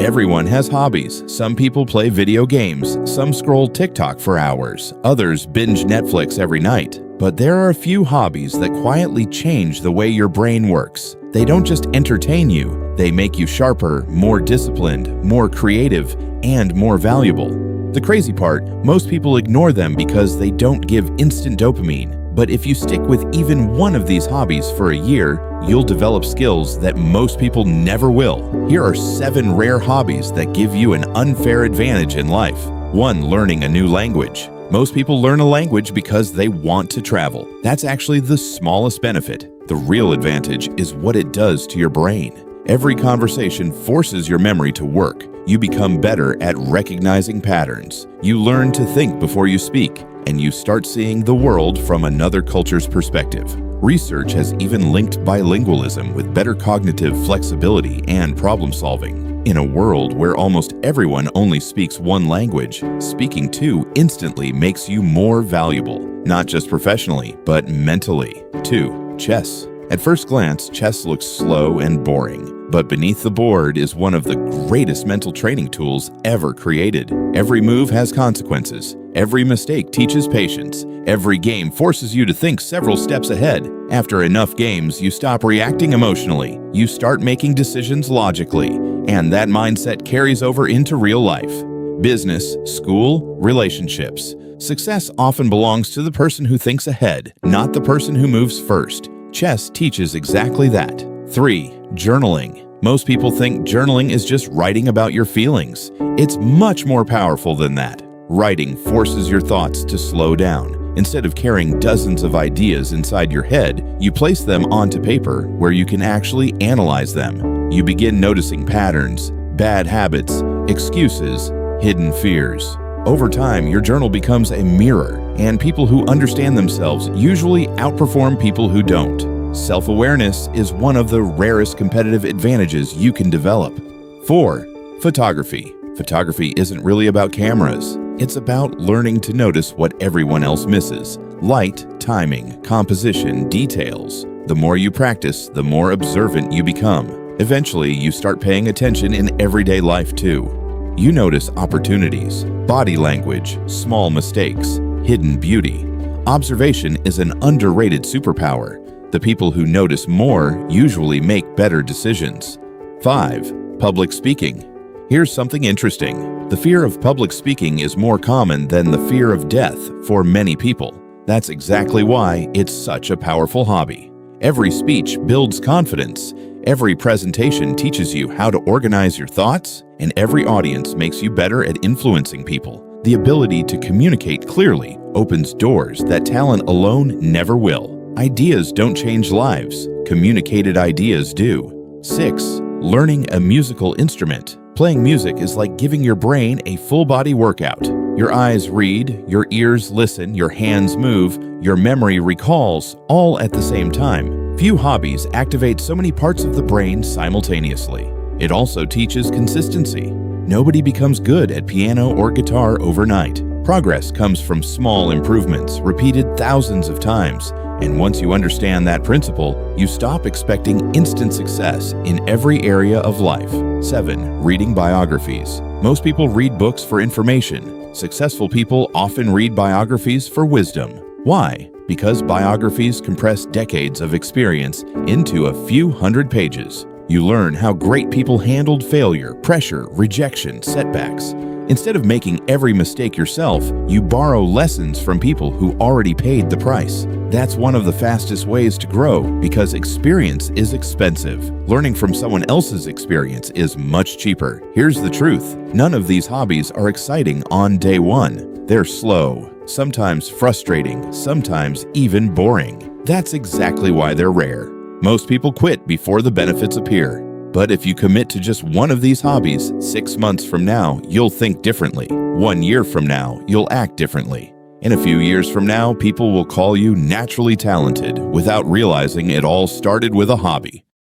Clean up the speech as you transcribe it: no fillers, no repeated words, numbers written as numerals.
Everyone has hobbies. Some people play video games, some scroll TikTok for hours, others binge Netflix every night. But there are a few hobbies that quietly change the way your brain works. They don't just entertain you, they make you sharper, more disciplined, more creative, and more valuable. The crazy part, most people ignore them because they don't give instant dopamine. But if you stick with even one of these hobbies for a year, you'll develop skills that most people never will. Here are 7 rare hobbies that give you an unfair advantage in life. 1. Learning a new language. Most people learn a language because they want to travel. That's actually the smallest benefit. The real advantage is what it does to your brain. Every conversation forces your memory to work. You become better at recognizing patterns. You learn to think before you speak, and you start seeing the world from another culture's perspective. Research has even linked bilingualism with better cognitive flexibility and problem solving. In a world where almost everyone only speaks one language, speaking 2 instantly makes you more valuable, not just professionally, but mentally. 2. Chess. At first glance, chess looks slow and boring. But beneath the board is one of the greatest mental training tools ever created. Every move has consequences. Every mistake teaches patience. Every game forces you to think several steps ahead. After enough games, you stop reacting emotionally. You start making decisions logically. And that mindset carries over into real life. Business, school, relationships. Success often belongs to the person who thinks ahead, not the person who moves first. Chess teaches exactly that. 3. Journaling. Most people think journaling is just writing about your feelings. It's much more powerful than that. Writing forces your thoughts to slow down. Instead of carrying dozens of ideas inside your head, you place them onto paper where you can actually analyze them. You begin noticing patterns, bad habits, excuses, hidden fears. Over time, your journal becomes a mirror, and people who understand themselves usually outperform people who don't. Self-awareness is one of the rarest competitive advantages you can develop. 4. Photography. Photography isn't really about cameras. It's about learning to notice what everyone else misses. Light, timing, composition, details. The more you practice, the more observant you become. Eventually, you start paying attention in everyday life too. You notice opportunities, body language, small mistakes, hidden beauty. Observation is an underrated superpower. The people who notice more usually make better decisions. 5. Public speaking. Here's something interesting. The fear of public speaking is more common than the fear of death for many people. That's exactly why it's such a powerful hobby. Every speech builds confidence. Every presentation teaches you how to organize your thoughts, and every audience makes you better at influencing people. The ability to communicate clearly opens doors that talent alone never will. Ideas don't change lives. Communicated ideas do. 6. Learning a musical instrument. Playing music is like giving your brain a full-body workout. Your eyes read, your ears listen, your hands move, your memory recalls, all at the same time. Few hobbies activate so many parts of the brain simultaneously. It also teaches consistency. Nobody becomes good at piano or guitar overnight. Progress comes from small improvements repeated thousands of times. And once you understand that principle, you stop expecting instant success in every area of life. 7. Reading biographies. Most people read books for information. Successful people often read biographies for wisdom. Why? Because biographies compress decades of experience into a few hundred pages. You learn how great people handled failure, pressure, rejection, setbacks. Instead of making every mistake yourself, you borrow lessons from people who already paid the price. That's one of the fastest ways to grow because experience is expensive. Learning from someone else's experience is much cheaper. Here's the truth. None of these hobbies are exciting on day one. They're slow, sometimes frustrating, sometimes even boring. That's exactly why they're rare. Most people quit before the benefits appear. But if you commit to just one of these hobbies, 6 months from now, you'll think differently. 1 year from now, you'll act differently. In a few years from now, people will call you naturally talented without realizing it all started with a hobby.